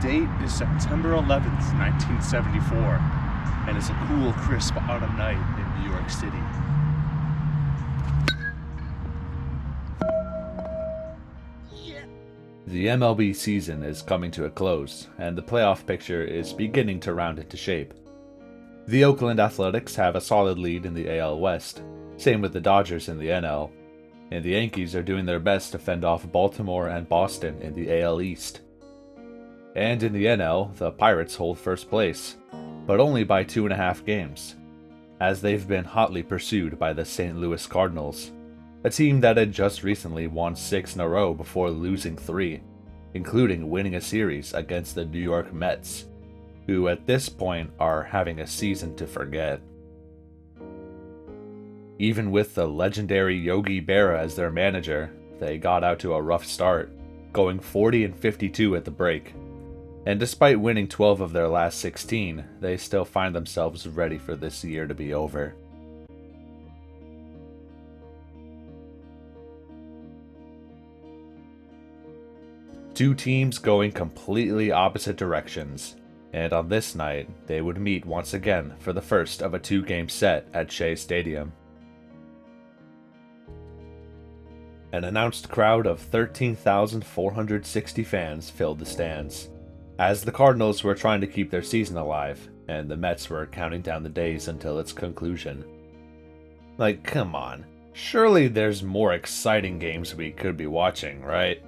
The date is September 11th, 1974, and it's a cool, crisp autumn night in New York City. The MLB season is coming to a close, and the playoff picture is beginning to round into shape. The Oakland Athletics have a solid lead in the AL West, same with the Dodgers in the NL, and the Yankees are doing their best to fend off Baltimore and Boston in the AL East. And in the NL, the Pirates hold first place, but only by 2.5 games, as they've been hotly pursued by the St. Louis Cardinals, a team that had just recently won 6 in a row before losing 3, including winning a series against the New York Mets, who at this point are having a season to forget. Even with the legendary Yogi Berra as their manager, they got out to a rough start, going 40-52 at the break. And despite winning 12 of their last 16, they still find themselves ready for this year to be over. Two teams going completely opposite directions, and on this night, they would meet once again for the first of a 2-game set at Shea Stadium. An announced crowd of 13,460 fans filled the stands, as the Cardinals were trying to keep their season alive, and the Mets were counting down the days until its conclusion. Like, come on, surely there's more exciting games we could be watching, right?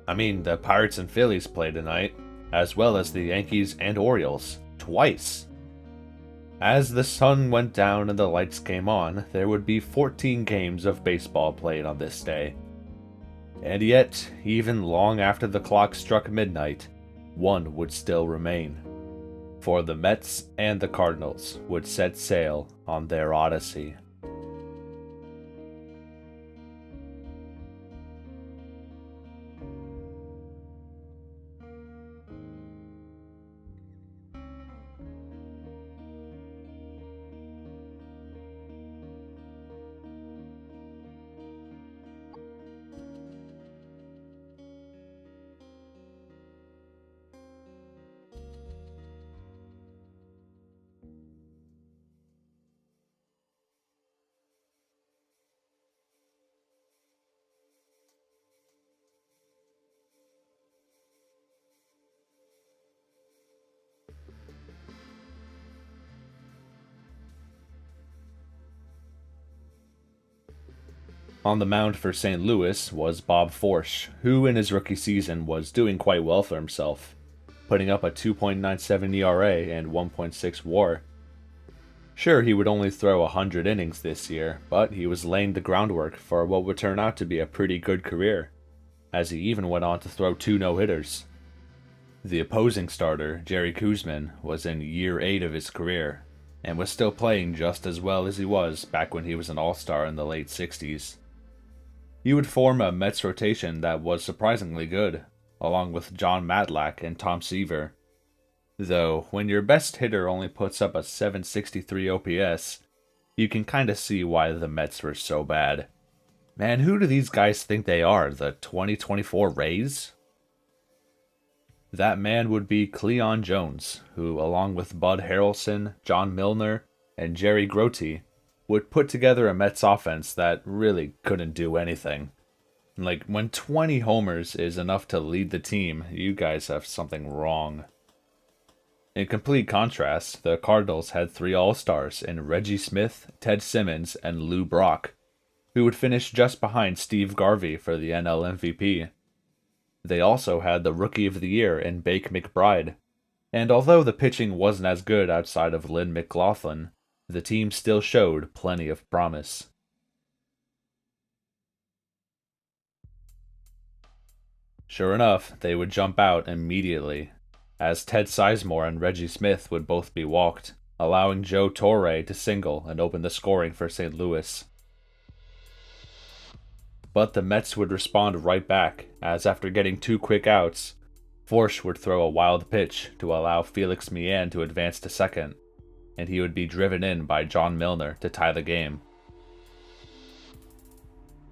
I mean, the Pirates and Phillies play tonight, as well as the Yankees and Orioles, twice. As the sun went down and the lights came on, there would be 14 games of baseball played on this day. And yet, even long after the clock struck midnight, one would still remain. For the Mets and the Cardinals would set sail on their odyssey. On the mound for St. Louis was Bob Forsch, who in his rookie season was doing quite well for himself, putting up a 2.97 ERA and 1.6 WAR. Sure, he would only throw 100 innings this year, but he was laying the groundwork for what would turn out to be a pretty good career, as he even went on to throw 2 no-hitters. The opposing starter, Jerry Koosman, was in year 8 of his career, and was still playing just as well as he was back when he was an all-star in the late 60s. He would form a Mets rotation that was surprisingly good, along with John Matlack and Tom Seaver. Though, when your best hitter only puts up a 763 OPS, you can kinda see why the Mets were so bad. Man, who do these guys think they are, the 2024 Rays? That man would be Cleon Jones, who, along with Bud Harrelson, John Milner, and Jerry Grote, would put together a Mets offense that really couldn't do anything. Like, when 20 homers is enough to lead the team, you guys have something wrong. In complete contrast, the Cardinals had 3 All-Stars in Reggie Smith, Ted Simmons, and Lou Brock, who would finish just behind Steve Garvey for the NL MVP. They also had the Rookie of the Year in Bake McBride, and although the pitching wasn't as good outside of Lynn McLaughlin, the team still showed plenty of promise. Sure enough, they would jump out immediately, as Ted Sizemore and Reggie Smith would both be walked, allowing Joe Torre to single and open the scoring for St. Louis. But the Mets would respond right back, as after getting 2 quick outs, Forsch would throw a wild pitch to allow Felix Meehan to advance to second, and he would be driven in by John Milner to tie the game.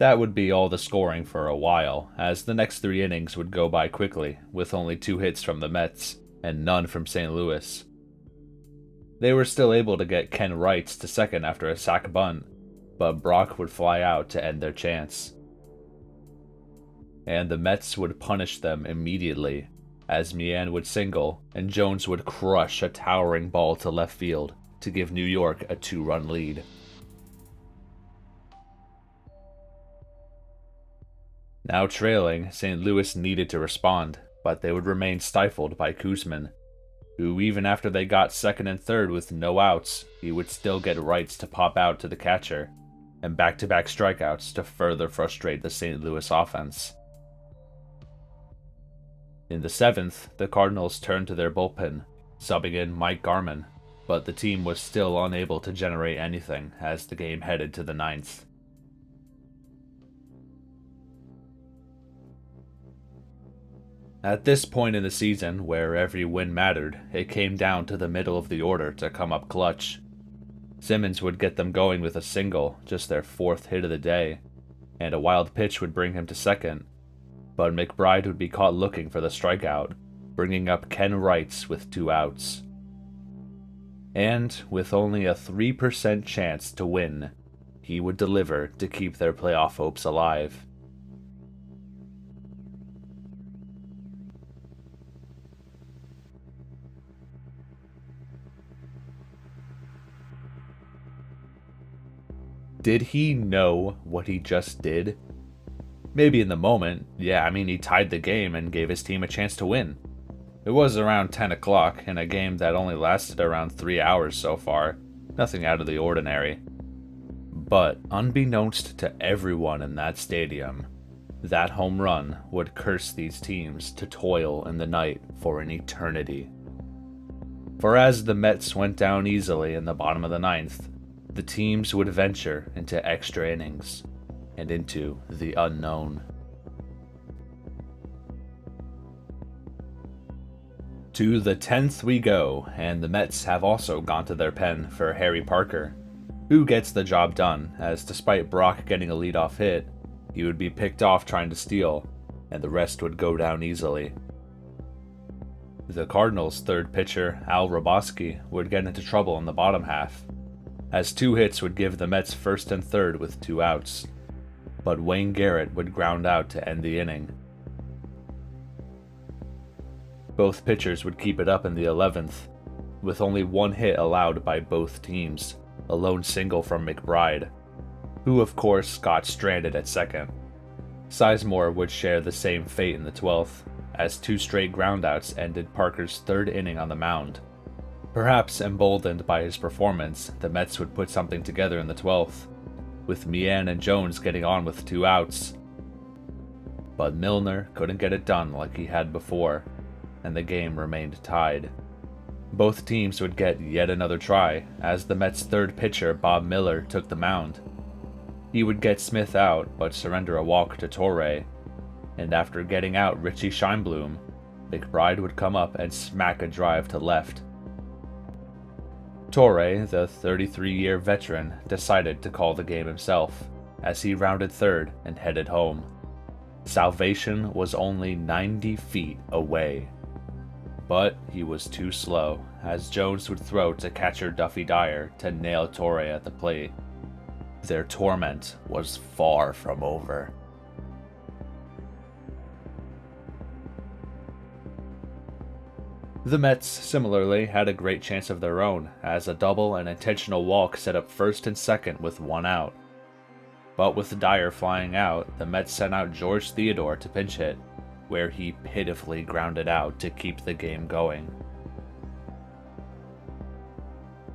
That would be all the scoring for a while, as the next 3 innings would go by quickly, with only 2 hits from the Mets, and none from St. Louis. They were still able to get Ken Wrights to second after a sac bunt, but Brock would fly out to end their chance. And the Mets would punish them immediately, as Meehan would single and Jones would crush a towering ball to left field to give New York a 2-run lead. Now trailing, St. Louis needed to respond, but they would remain stifled by Koosman, who even after they got second and third with no outs, he would still get Wrights to pop out to the catcher, and back-to-back strikeouts to further frustrate the St. Louis offense. In the 7th, the Cardinals turned to their bullpen, subbing in Mike Garman, but the team was still unable to generate anything as the game headed to the 9th. At this point in the season, where every win mattered, it came down to the middle of the order to come up clutch. Simmons would get them going with a single, just their 4th hit of the day, and a wild pitch would bring him to second, but McBride would be caught looking for the strikeout, bringing up Ken Wrights with 2 outs. And, with only a 3% chance to win, he would deliver to keep their playoff hopes alive. Did he know what he just did? Maybe in the moment, yeah, he tied the game and gave his team a chance to win. It was around 10 o'clock in a game that only lasted around 3 hours so far, nothing out of the ordinary. But unbeknownst to everyone in that stadium, that home run would curse these teams to toil in the night for an eternity. For as the Mets went down easily in the bottom of the 9th, the teams would venture into extra innings and into the unknown. To the 10th we go, and the Mets have also gone to their pen for Harry Parker, who gets the job done, as despite Brock getting a leadoff hit, he would be picked off trying to steal, and the rest would go down easily. The Cardinals' 3rd pitcher, Al Roboski, would get into trouble in the bottom half, as 2 hits would give the Mets 1st and 3rd with 2 outs, but Wayne Garrett would ground out to end the inning. Both pitchers would keep it up in the 11th, with only 1 hit allowed by both teams, a lone single from McBride, who of course got stranded at second. Sizemore would share the same fate in the 12th, as 2 straight groundouts ended Parker's 3rd inning on the mound. Perhaps emboldened by his performance, the Mets would put something together in the 12th, with Meehan and Jones getting on with 2 outs. But Milner couldn't get it done like he had before, and the game remained tied. Both teams would get yet another try, as the Mets' 3rd pitcher, Bob Miller, took the mound. He would get Smith out, but surrender a walk to Torre, and after getting out Richie Scheinblum, McBride would come up and smack a drive to left. Torre, the 33-year veteran, decided to call the game himself, as he rounded 3rd and headed home. Salvation was only 90 feet away. But he was too slow, as Jones would throw to catcher Duffy Dyer to nail Torre at the plate. Their torment was far from over. The Mets, similarly, had a great chance of their own, as a double and intentional walk set up 1st and 2nd with 1 out. But with Dyer flying out, the Mets sent out George Theodore to pinch hit, where he pitifully grounded out to keep the game going.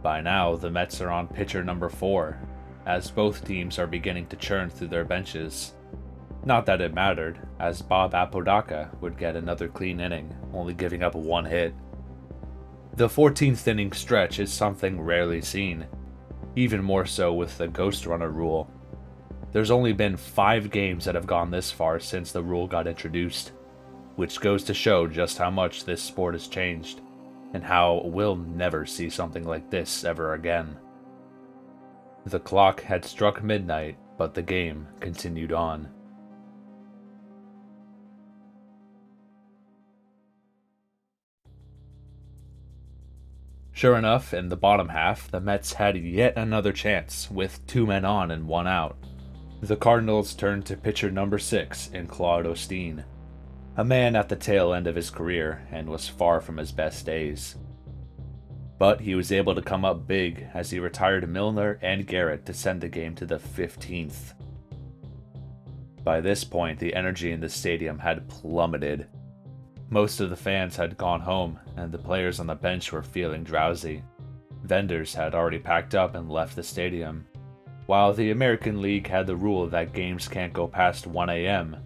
By now, the Mets are on pitcher number 4, as both teams are beginning to churn through their benches. Not that it mattered, as Bob Apodaca would get another clean inning, only giving up 1 hit. The 14th inning stretch is something rarely seen, even more so with the ghost runner rule. There's only been 5 games that have gone this far since the rule got introduced, which goes to show just how much this sport has changed, and how we'll never see something like this ever again. The clock had struck midnight, but the game continued on. Sure enough, in the bottom half, the Mets had yet another chance, with 2 men on and 1 out. The Cardinals turned to pitcher number 6 in Claude Osteen, a man at the tail end of his career and was far from his best days. But he was able to come up big as he retired Milner and Garrett to send the game to the 15th. By this point, the energy in the stadium had plummeted. Most of the fans had gone home, and the players on the bench were feeling drowsy. Vendors had already packed up and left the stadium. While the American League had the rule that games can't go past 1 a.m.,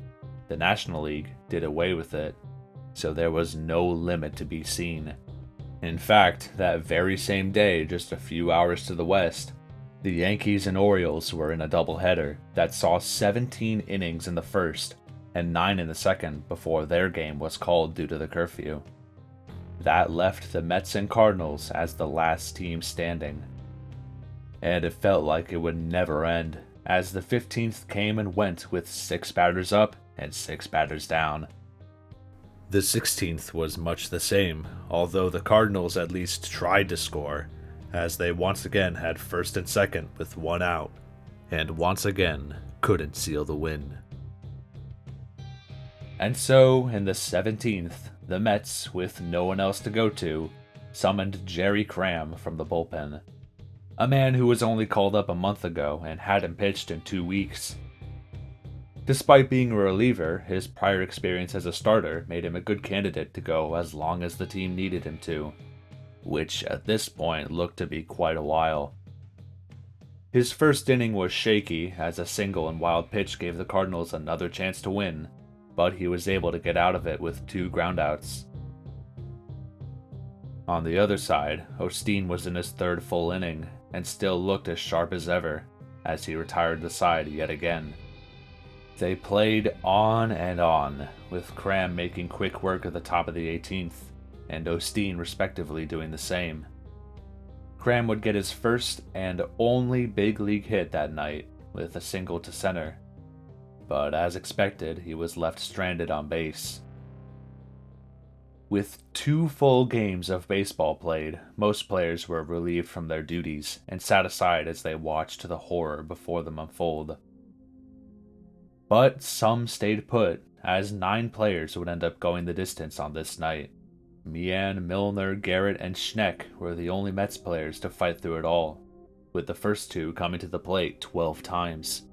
the National League did away with it, so there was no limit to be seen. In fact, that very same day, just a few hours to the west, the Yankees and Orioles were in a doubleheader that saw 17 innings in the first and 9 in the second before their game was called due to the curfew. That left the Mets and Cardinals as the last team standing. And it felt like it would never end, as the 15th came and went with 6 batters up and 6 batters down. The 16th was much the same, although the Cardinals at least tried to score, as they once again had first and second with 1 out, and once again couldn't seal the win. And so, in the 17th, the Mets, with no one else to go to, summoned Jerry Cram from the bullpen, a man who was only called up a month ago and hadn't pitched in 2 weeks. Despite being a reliever, his prior experience as a starter made him a good candidate to go as long as the team needed him to, which at this point looked to be quite a while. His first inning was shaky, as a single and wild pitch gave the Cardinals another chance to win, but he was able to get out of it with 2 groundouts. On the other side, Osteen was in his 3rd full inning and still looked as sharp as ever, as he retired the side yet again. They played on and on, with Cram making quick work at the top of the 18th, and Osteen respectively doing the same. Cram would get his first and only big league hit that night, with a single to center. But as expected, he was left stranded on base. With 2 full games of baseball played, most players were relieved from their duties and sat aside as they watched the horror before them unfold. But some stayed put, as 9 players would end up going the distance on this night. Meehan, Milner, Garrett, and Schneck were the only Mets players to fight through it all, with the first 2 coming to the plate 12 times.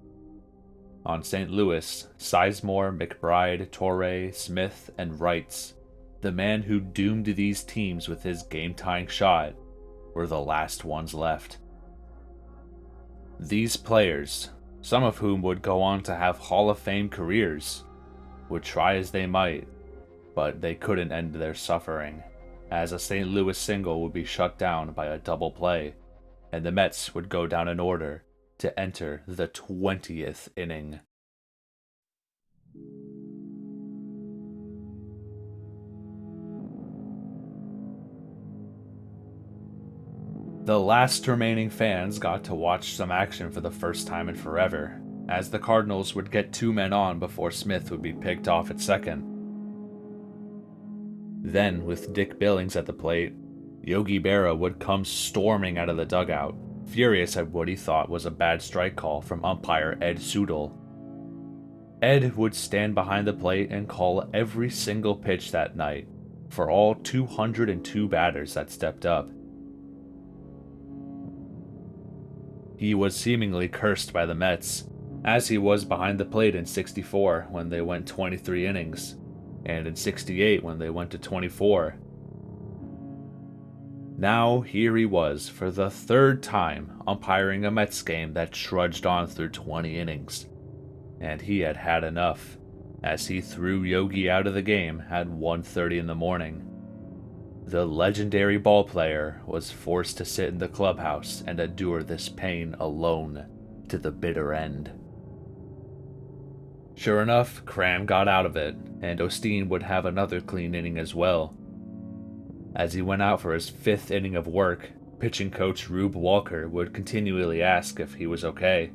On St. Louis, Sizemore, McBride, Torre, Smith, and Wrights, the man who doomed these teams with his game-tying shot, were the last ones left. These players, some of whom would go on to have Hall of Fame careers, would try as they might, but they couldn't end their suffering, as a St. Louis single would be shut down by a double play, and the Mets would go down in order to enter the 20th inning. The last remaining fans got to watch some action for the first time in forever, as the Cardinals would get 2 men on before Smith would be picked off at second. Then, with Dick Billings at the plate, Yogi Berra would come storming out of the dugout, furious at what he thought was a bad strike call from umpire Ed Sudol. Ed would stand behind the plate and call every single pitch that night, for all 202 batters that stepped up. He was seemingly cursed by the Mets, as he was behind the plate in '64 when they went 23 innings, and in '68 when they went to 24. Now here he was for the 3rd time umpiring a Mets game that trudged on through 20 innings, and he had had enough, as he threw Yogi out of the game at 1:30 in the morning. The legendary ballplayer was forced to sit in the clubhouse and endure this pain alone to the bitter end. Sure enough, Cram got out of it, and Osteen would have another clean inning as well. As he went out for his 5th inning of work, pitching coach Rube Walker would continually ask if he was okay.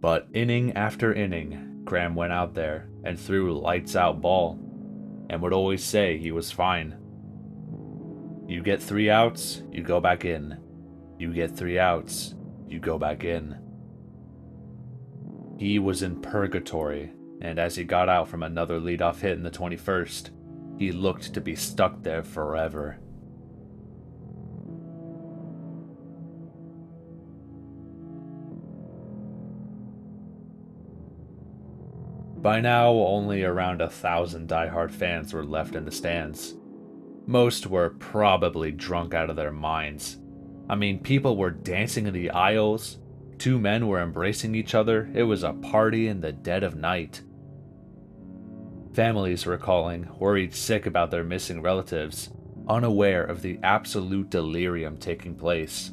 But inning after inning, Cram went out there and threw lights out ball, and would always say he was fine. You get 3 outs, you go back in. You get 3 outs, you go back in. He was in purgatory, and as he got out from another leadoff hit in the 21st, he looked to be stuck there forever. By now, only around 1,000 diehard fans were left in the stands. Most were probably drunk out of their minds. I mean, people were dancing in the aisles, 2 men were embracing each other, it was a party in the dead of night. Families were calling, worried sick about their missing relatives, unaware of the absolute delirium taking place.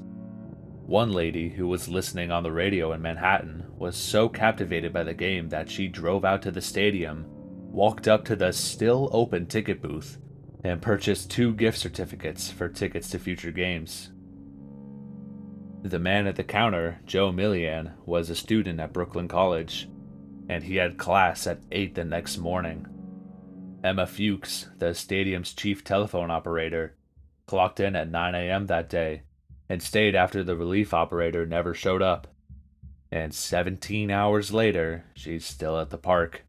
One lady who was listening on the radio in Manhattan was so captivated by the game that she drove out to the stadium, walked up to the still open ticket booth, and purchased 2 gift certificates for tickets to future games. The man at the counter, Joe Millian, was a student at Brooklyn College, and he had class at 8 the next morning. Emma Fuchs, the stadium's chief telephone operator, clocked in at 9 a.m. that day, and stayed after the relief operator never showed up. And 17 hours later, she's still at the park.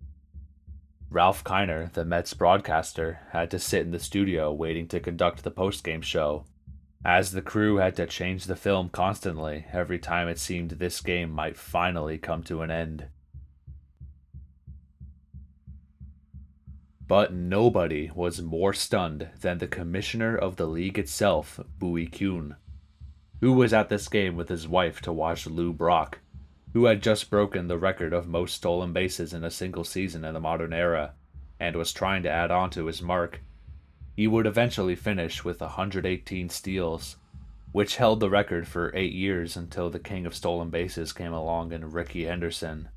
Ralph Kiner, the Mets broadcaster, had to sit in the studio waiting to conduct the postgame show, as the crew had to change the film constantly every time it seemed this game might finally come to an end. But nobody was more stunned than the commissioner of the league itself, Bowie Kuhn, who was at this game with his wife to watch Lou Brock, who had just broken the record of most stolen bases in a single season in the modern era, and was trying to add on to his mark. He would eventually finish with 118 steals, which held the record for 8 years until the king of stolen bases came along in Rickey Henderson.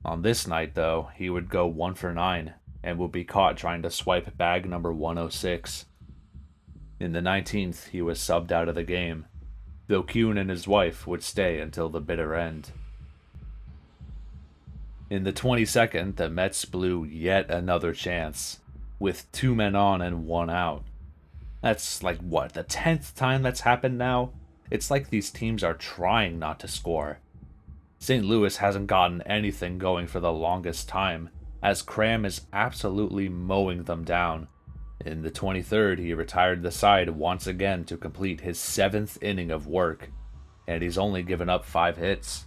On this night, though, he would go 1 for 9, and would be caught trying to swipe bag number 106. In the 19th, he was subbed out of the game, though Kuhn and his wife would stay until the bitter end. In the 22nd, the Mets blew yet another chance, with 2 men on and 1 out. That's like, what, the 10th time that's happened now? It's like these teams are trying not to score. St. Louis hasn't gotten anything going for the longest time, as Cram is absolutely mowing them down. In the 23rd, he retired the side once again to complete his 7th inning of work, and he's only given up 5 hits.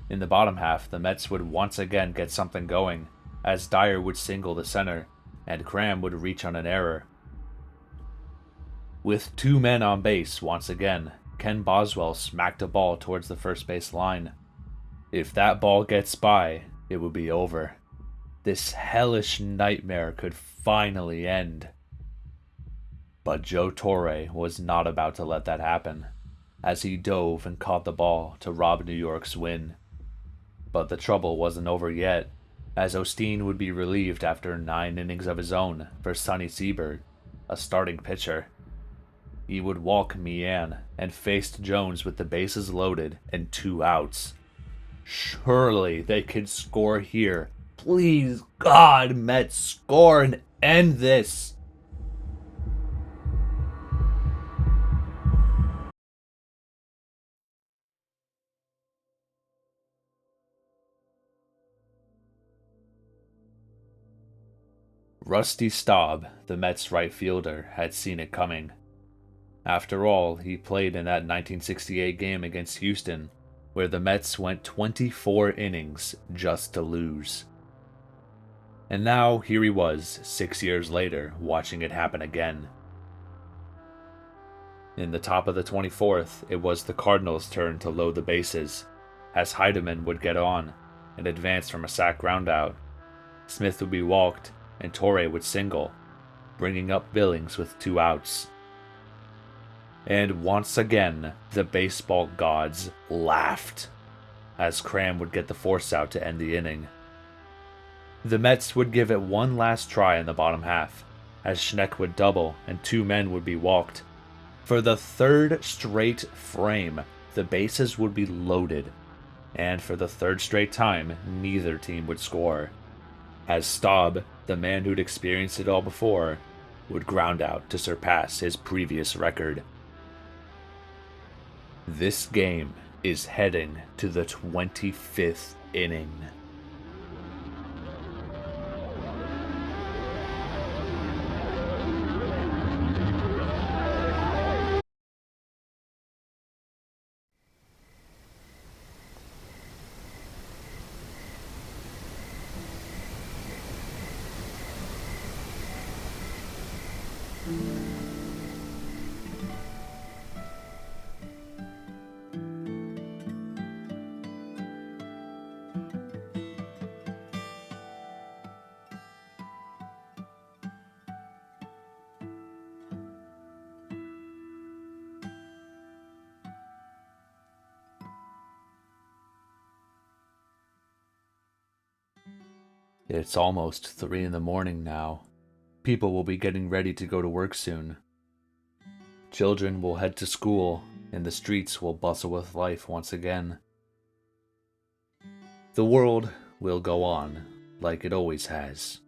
In the bottom half, the Mets would once again get something going, as Dyer would single the center, and Cram would reach on an error. With 2 men on base once again, Ken Boswell smacked a ball towards the first base line. If that ball gets by, it would be over. This hellish nightmare could finally end. But Joe Torre was not about to let that happen, as he dove and caught the ball to rob New York's win. But the trouble wasn't over yet, as Osteen would be relieved after 9 innings of his own for Sonny Siebert, a starting pitcher. He would walk Mian and faced Jones with the bases loaded and 2 outs. Surely they could score here. Please, God, Mets, score and end this. Rusty Staub, the Mets right fielder, had seen it coming. After all, he played in that 1968 game against Houston, where the Mets went 24 innings just to lose. And now here he was, 6 years later, watching it happen again. In the top of the 24th, it was the Cardinals' turn to load the bases, as Heidemann would get on and advance from a sac groundout. Smith would be walked, and Torre would single, bringing up Billings with 2 outs. And once again, the baseball gods laughed, as Cram would get the force out to end the inning. The Mets would give it one last try in the bottom half, as Schneck would double and 2 men would be walked. For the 3rd straight frame, the bases would be loaded, And for the third straight time, neither team would score, as Staub, the man who'd experienced it all before, would ground out to surpass his previous record. This game is heading to the 25th inning. It's almost 3 in the morning now. People will be getting ready to go to work soon. Children will head to school, and the streets will bustle with life once again. The world will go on like it always has.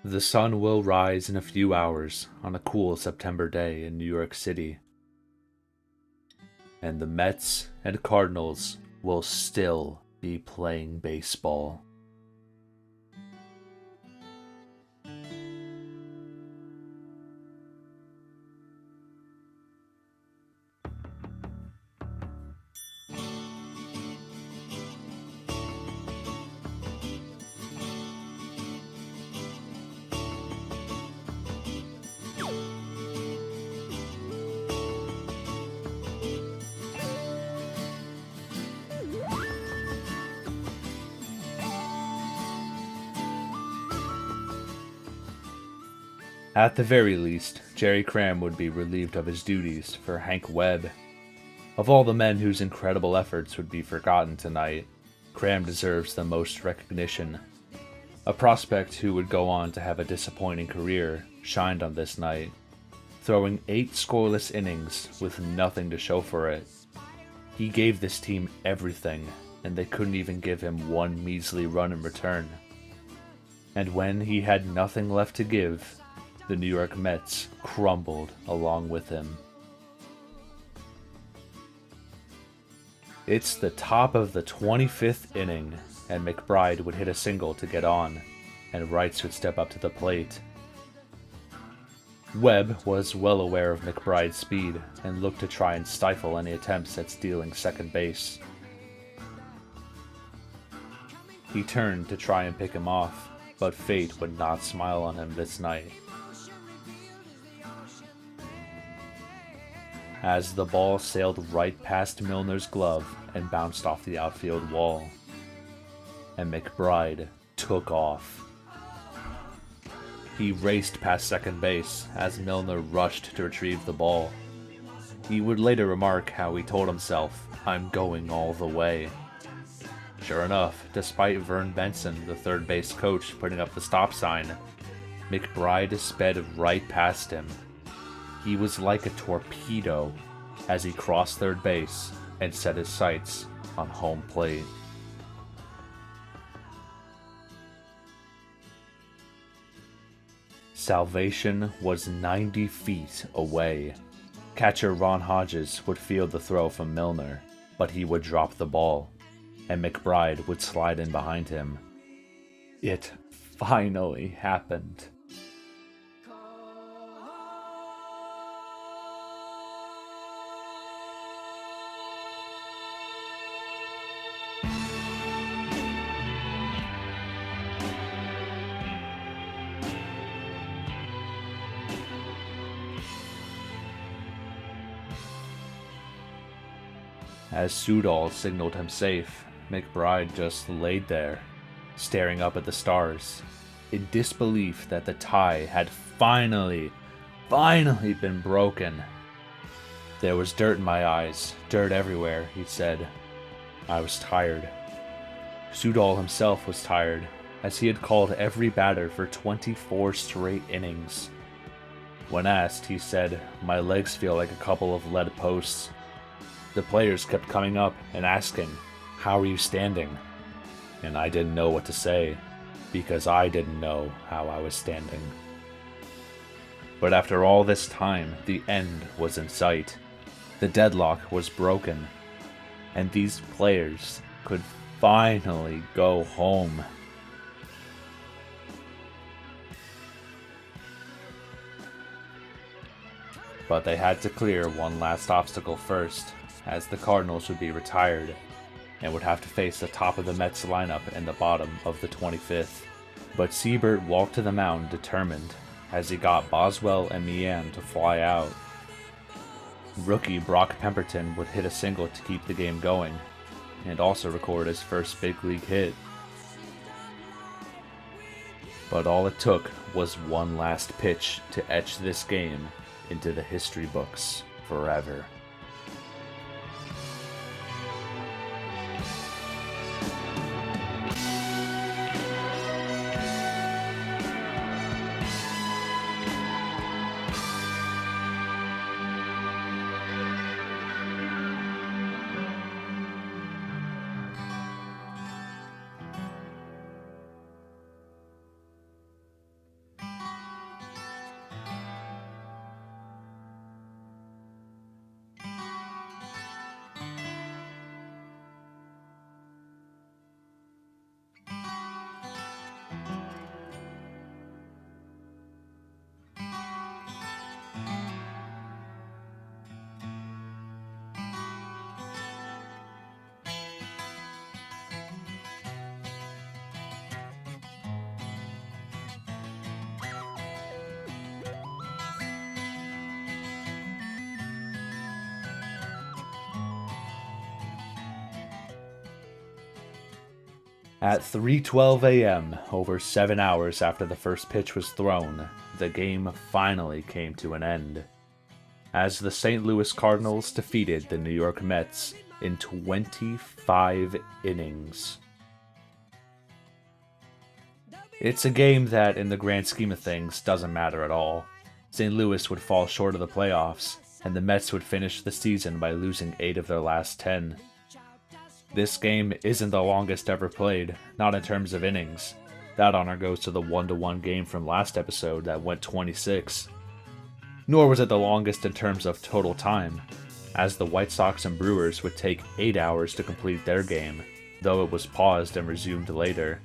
The sun will rise in a few hours on a cool September day in New York City. And the Mets and Cardinals will still be playing baseball. At the very least, Jerry Cram would be relieved of his duties for Hank Webb. Of all the men whose incredible efforts would be forgotten tonight, Cram deserves the most recognition. A prospect who would go on to have a disappointing career shined on this night, throwing 8 scoreless innings with nothing to show for it. He gave this team everything, and they couldn't even give him one measly run in return. And when he had nothing left to give, the New York Mets crumbled along with him. It's the top of the 25th inning, and McBride would hit a single to get on, and Wrights would step up to the plate. Webb was well aware of McBride's speed and looked to try and stifle any attempts at stealing second base. He turned to try and pick him off, but fate would not smile on him this night. As the ball sailed right past Milner's glove and bounced off the outfield wall, and McBride took off. He raced past second base as Milner rushed to retrieve the ball. He would later remark how he told himself, "I'm going all the way." Sure enough, despite Vern Benson, the third base coach, putting up the stop sign, McBride sped right past him. He was like a torpedo as he crossed third base and set his sights on home plate. Salvation was 90 feet away. Catcher Ron Hodges would field the throw from Milner, but he would drop the ball, and McBride would slide in behind him. It finally happened. As Sudol signaled him safe, McBride just laid there, staring up at the stars, in disbelief that the tie had finally been broken. "There was dirt in my eyes, dirt everywhere," he said. "I was tired." Sudol himself was tired, as he had called every batter for 24 straight innings. When asked, he said, "My legs feel like a couple of lead posts. The players kept coming up and asking, "How are you standing?" And I didn't know what to say, because I didn't know how I was standing. But after all this time, the end was in sight. The deadlock was broken, and these players could finally go home. But they had to clear one last obstacle first, as the Cardinals would be retired and would have to face the top of the Mets lineup and the bottom of the 25th. But Siebert walked to the mound determined, as he got Boswell and Meehan to fly out. Rookie Brock Pemberton would hit a single to keep the game going, and also record his first big league hit. But all it took was one last pitch to etch this game into the history books forever. At 3:12 a.m., over 7 hours after the first pitch was thrown, the game finally came to an end, as the St. Louis Cardinals defeated the New York Mets in 25 innings. It's a game that, in the grand scheme of things, doesn't matter at all. St. Louis would fall short of the playoffs, and the Mets would finish the season by losing 8 of their last 10. This game isn't the longest ever played, not in terms of innings. That honor goes to the 1-1 game from last episode that went 26. Nor was it the longest in terms of total time, as the White Sox and Brewers would take 8 hours to complete their game, though it was paused and resumed later.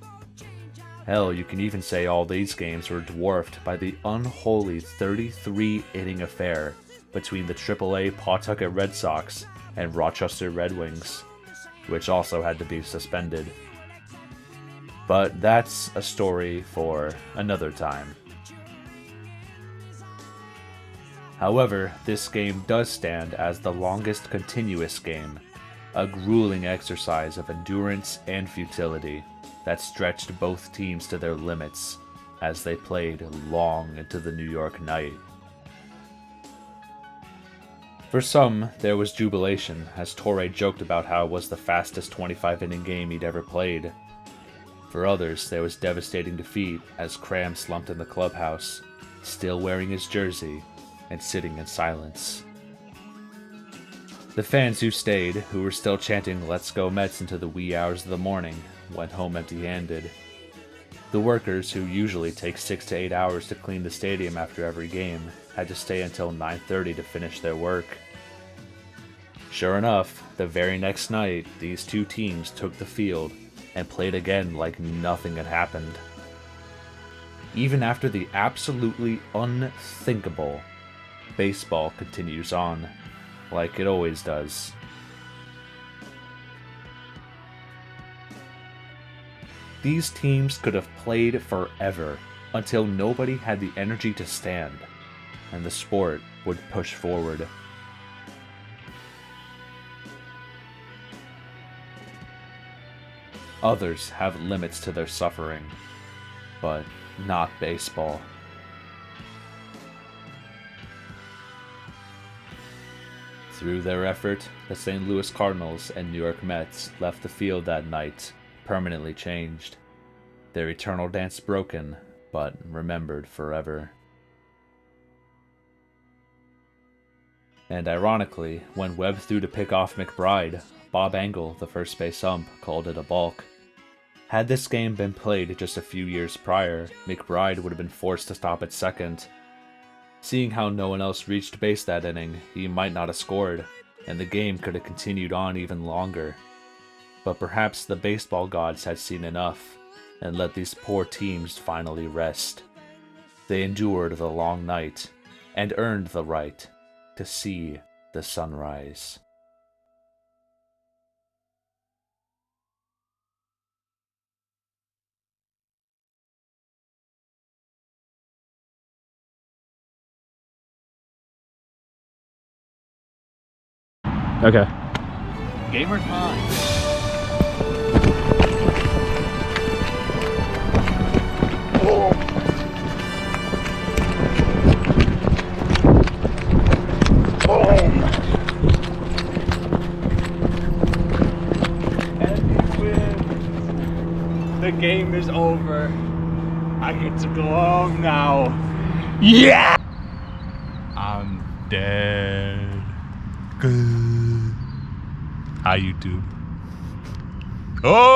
Hell, you can even say all these games were dwarfed by the unholy 33-inning affair between the AAA Pawtucket Red Sox and Rochester Red Wings, which also had to be suspended. But that's a story for another time. However, this game does stand as the longest continuous game, a grueling exercise of endurance and futility that stretched both teams to their limits as they played long into the New York night. For some, there was jubilation, as Torre joked about how it was the fastest 25-inning game he'd ever played. For others, there was devastating defeat, as Cram slumped in the clubhouse, still wearing his jersey and sitting in silence. The fans who stayed, who were still chanting "Let's go Mets" into the wee hours of the morning, went home empty-handed. The workers, who usually take 6 to 8 hours to clean the stadium after every game, had to stay until 9:30 to finish their work. Sure enough, the very next night, these two teams took the field and played again like nothing had happened. Even after the absolutely unthinkable, baseball continues on, like it always does. These teams could have played forever until nobody had the energy to stand, and the sport would push forward. Others have limits to their suffering, but not baseball. Through their effort, the St. Louis Cardinals and New York Mets left the field that night permanently changed, their eternal dance broken, but remembered forever. And ironically, when Webb threw to pick off McBride, Bob Engel, the first base ump, called it a balk. Had this game been played just a few years prior, McBride would have been forced to stop at second. Seeing how no one else reached base that inning, he might not have scored, and the game could have continued on even longer. But perhaps the baseball gods had seen enough, and let these poor teams finally rest. They endured the long night, and earned the right to see the sunrise. Okay. Gamer time. And he wins. The game is over. I get to go home now. Yeah! I'm dead. Good. Hi, YouTube. Oh!